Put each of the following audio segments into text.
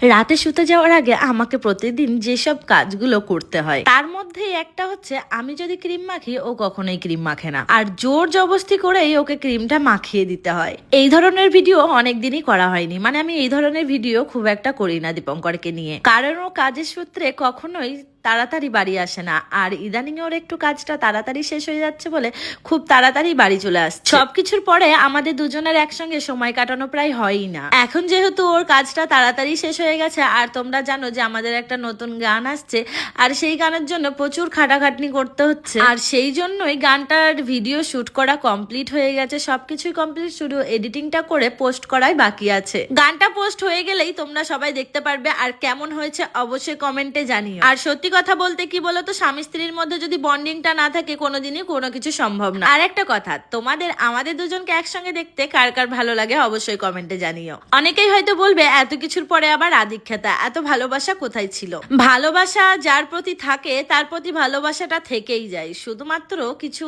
রাতে শুতে যাওয়ার আগে আমাকে প্রতিদিন যেসব কাজগুলো করতে হয় তার মধ্যে একটা হচ্ছে, আমি যদি ক্রিম মাখি ও কখনোই ক্রিম মাখে না, আর জোর জবরদস্তি করেই ওকে ক্রিমটা মাখিয়ে দিতে হয়। এই ধরনের ভিডিও অনেকদিনই করা হয়নি, মানে আমি এই ধরনের ভিডিও খুব একটা করি না দীপঙ্করকে নিয়ে, কারণ ও কাজের সূত্রে কখনোই তাড়াতাড়ি বাড়ি আসে না। আর ইদানিং ওর একটু কাজটা তাড়াতাড়ি শেষ হয়ে যাচ্ছে বলে খুব তাড়াতাড়ি বাড়ি চলে আসছে। সবকিছুর পরে আমাদের দুজনের একসঙ্গে সময় কাটানো প্রায় হয়ই না। এখন যেহেতু ওর কাজটা তাড়াতাড়ি শেষ হয়ে গেছে, আর তোমরা জানো যে আমাদের একটা নতুন গান আসছে, আর সেই গানের জন্য প্রচুর খাটাখাটনি করতে হচ্ছে, আর সেই জন্যই গানটার ভিডিও শুট করা কমপ্লিট হয়ে গেছে, সবকিছুই কমপ্লিট, শুধু এডিটিংটা করে পোস্ট করাই বাকি আছে। গানটা পোস্ট হয়ে গেলেই তোমরা সবাই দেখতে পারবে, আর কেমন হয়েছে অবশ্যই কমেন্টে জানিও। আর সত্যি কথা বলতে কি বলতো, স্বামী স্ত্রীর মধ্যে যদি বন্ডিংটা না থাকে কোনোদিনই কোনো কিছু সম্ভব না। আর একটা কথা, তোমাদের আমাদের দুজনকে একসঙ্গে দেখতে কার কার ভালো লাগে অবশ্যই কমেন্টে জানিও। অনেকেই হয়তো বলবে এত কিছুর পরে আবার আদিক্ষেতা, এত ভালোবাসা কোথায় ছিল? ভালোবাসা যার প্রতি থাকে তার প্রতি ভালোবাসাটা থেকেই যায়, শুধুমাত্র কিছু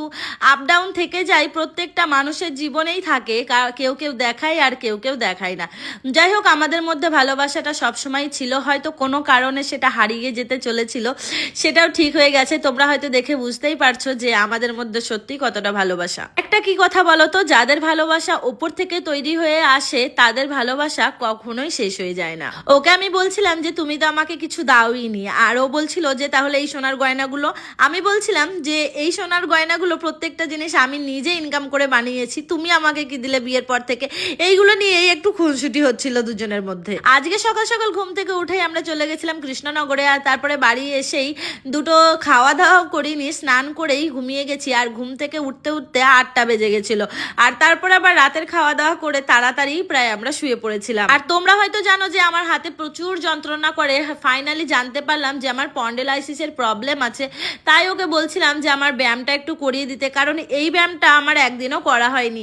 আপ ডাউন থেকে যায়, প্রত্যেকটা মানুষের জীবনেই থাকে, কেউ কেউ দেখায় আর কেউ কেউ দেখায় না। যাই হোক, আমাদের মধ্যে ভালোবাসাটা সবসময় ছিল, হয়তো কোনো কারণে সেটা হারিয়ে যেতে চলেছিল, সেটাও ঠিক হয়ে গেছে। তোমরা হয়তো দেখে বুঝতেই পারছো যে আমাদের মধ্যে সত্যি কতটা ভালোবাসা। একটা কি কথা বলো তো, যাদের ভালোবাসা উপর থেকে তৈরি হয়ে আসে তাদের ভালোবাসা কখনোই শেষ হয়ে যায় না। ওকে আমি বলছিলাম যে তুমি তো আমাকে কিছু দাওই নি, আর ও বলছিল যে তাহলে এই সোনার গয়নাগুলো। আমি বলছিলাম যে এই সোনার গয়নাগুলো প্রত্যেকটা জিনিস আমি নিজে ইনকাম করে বানিয়েছি, তুমি আমাকে কি দিলে বিয়ের পর থেকে? এইগুলো নিয়ে একটু খুনসুটি হচ্ছিল দুজনের মধ্যে। আজকে সকাল সকাল ঘুম থেকে উঠেই আমরা চলে গেছিলাম কৃষ্ণনগরে, আর তারপরে বাড়ি এসেই দুটো খাওয়া দাওয়া করিনি, স্নান করেই ঘুমিয়ে গেছি, আর ঘুম থেকে উঠতে উঠতে 8টা বেজে গেছিল। আর তারপরে আবার রাতের খাওয়া দাওয়া করে তাড়াতাড়ি প্রায় আমরা শুয়ে পড়েছিলাম। আর তোমরা হয়তো জানো যে আমার হাতে প্রচুর যন্ত্রণা করে, ফাইনালি জানতে পারলাম যে আমার স্পন্ডিলাইসিসের প্রবলেম আছে। তাই ওকে বলছিলাম যে আমার ব্যায়ামটা একটু করিয়ে দিতে, কারণ এই ব্যায়ামটা আমার একদিনও করা হয়নি,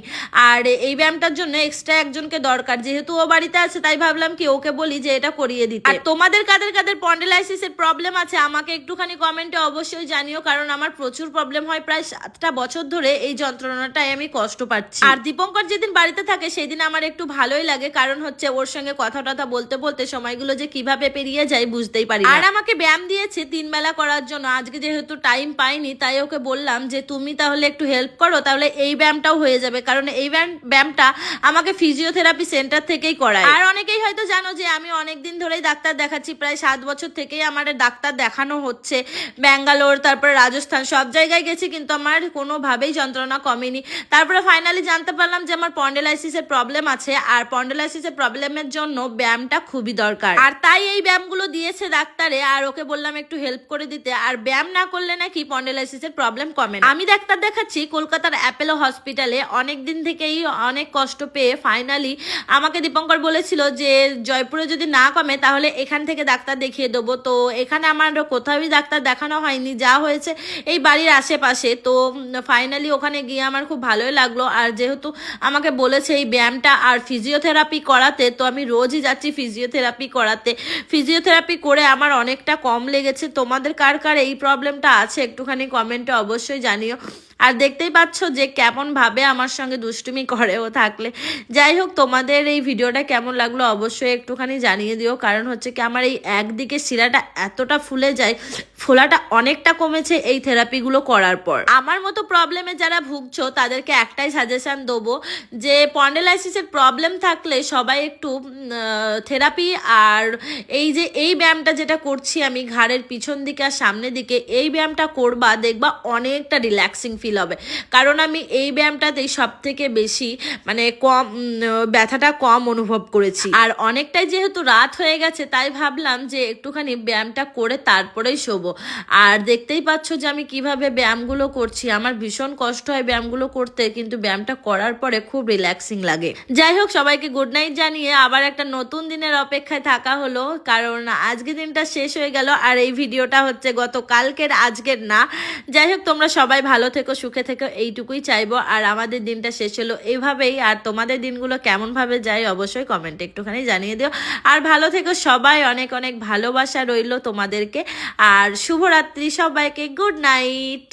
আর এই ব্যায়ামটার জন্য এক্সট্রা একজনকে দরকার। যেহেতু ও বাড়িতে আছে তাই ভাবলাম কি ওকে বলি যে এটা করিয়ে দিতে। আর তোমাদের কাদের কাদের স্পন্ডিলাইসিসের প্রবলেম আছে আমাকে একটুখানি কমেন্টে অবশ্যই জানিও, কারণ আমার প্রচুর প্রবলেম হয়, প্রায় 7টা বছর ধরে এই যন্ত্রণাটায় আমি কষ্ট পাচ্ছি। আর দীপঙ্কর যেদিন বাড়িতে থাকে সেদিন আমার একটু ভালোই লাগে, কারণ হচ্ছে ওর সঙ্গে কথা টথা বলতে বলতে সময়গুলো যে কিভাবে পেরিয়ে যায় বুঝতেই পারি। আর আমাকে ব্যায়াম দিয়েছে 3 বেলা করার জন্য, আজকে যেহেতু টাইম পাইনি তাই ওকে বললাম যে তুমি তাহলে একটু হেল্প করো, তাহলে এই ব্যায়ামটাও হয়ে যাবে, কারণ এই ব্যায়ামটা আমাকে ফিজিওথেরাপি সেন্টার থেকেই করায়। আর অনেকেই হয়তো জানো যে আমি অনেকদিন ধরেই ডাক্তার দেখাচ্ছি, প্রায় 7 বছর থেকেই আমার ডাক্তার দেখানো হচ্ছে, ব্যাঙ্গালোর তারপরে রাজস্থান সব জায়গায় গেছি, কিন্তু আমার কোনোভাবেই যন্ত্রণা কমেনি। তারপরে ফাইনালি জানতে পারলাম যে আমার স্পন্ডিলাইসিসের প্রবলেম আছে, আর স্পন্ডিলাইসিসের প্রবলেমের জন্য ব্যায়ামটা খুবই দরকার, আর তাই এই ব্যায়ামগুলো দিয়েছে ডাক্তারে, আর ওকে বললাম একটু হেল্প করে দিতে। আর ব্যায়াম না করলে নাকি স্পন্ডিলাইসিসের প্রবলেম কমে না। আমি ডাক্তার দেখাচ্ছি কলকাতার অ্যাপেলো হসপিটালে, অনেক দিন থেকেই অনেক কষ্ট পেয়ে ফাইনালি আমাকে দীপঙ্কর বলেছিল যে জয়পুরে যদি না কমে তাহলে এখান থেকে ডাক্তার দেখিয়ে দেবো। তো এখানে আমার কোথাওই ডাক্তার দেখানো হয়নি, যা হয়েছে এই বাড়ির আশেপাশে। তো ফাইনালি ওখানে গিয়ে আমার খুব ভালোই লাগলো, আর যেহেতু আমাকে বলেছে এই ব্যায়ামটা আর ফিজিওথেরাপি করাতে, তো আমি রোজই যাচ্ছি ফিজিওথেরাপি করাতে। ফিজিওথেরাপি করে আমার অনেকটা কম লেগেছে। তোমাদের কার কার এই প্রবলেমটা আছে একটুখানি কমেন্টে অবশ্যই জানিও। আর দেখতেই পাচ্ছ যে কেমন ভাবে আমার সঙ্গে দুষ্টুমি করেও থাকলে। যাই হোক, তোমাদের এই ভিডিওটা কেমন লাগলো অবশ্যই একটুখানি জানিয়ে দিও, কারণ হচ্ছে কি আমার এই একদিকে শিরাটা এতটা ফুলে যায়, ফোলাটা অনেকটা কমেছে এই থেরাপিগুলো করার পর। আমার মতো প্রবলেমে যারা ভুগছো তাদেরকে একটাই সাজেশন দেবো যে স্পন্ডিলাইসিসের প্রবলেম থাকলে সবাই একটু থেরাপি আর এই ব্যায়ামটা যেটা করছি আমি ঘাড়ের পিছন দিকে আর সামনের দিকে, এই ব্যায়ামটা করবা, দেখবা অনেকটা রিল্যাক্সিং ফিল হবে, কারণ আমি এই ব্যায়ামটাতেই সব থেকে বেশি মানে কম ব্যথাটা কম অনুভব করেছি। আর অনেকটাই যেহেতু রাত হয়ে গেছে তাই ভাবলাম যে একটুখানি ব্যায়ামটা করে তারপরেই শোবো। আর দেখতেই পাচ্ছ যে আমি কিভাবে ব্যায়ামগুলো করছি, আমার ভীষণ কষ্ট হয় ব্যায়ামগুলো করতে, কিন্তু ব্যায়ামটা করার পরে খুব রিল্যাক্সিং লাগে। যাই হোক, সবাইকে গুড নাইট জানিয়ে আবার একটা নতুন দিনের অপেক্ষায় থাকা হলো, কারণ আজকে দিনটা শেষ হয়ে গেল, আর এই ভিডিওটা হচ্ছে গতকালকের, আজকের না। যাই হোক, তোমরা সবাই ভালো থেকো, সুখে থেকো, এইটুকুই চাইবো। আর আমাদের দিনটা শেষ হলো এইভাবেই, আর তোমাদের দিনগুলো কেমন ভাবে যায় অবশ্যই কমেন্টে একটুখানি জানিয়ে দিও। আর ভালো থেকো সবাই, অনেক অনেক ভালোবাসা রইলো তোমাদেরকে, আর শুভরাত্রি সবাইকে, গুড নাইট।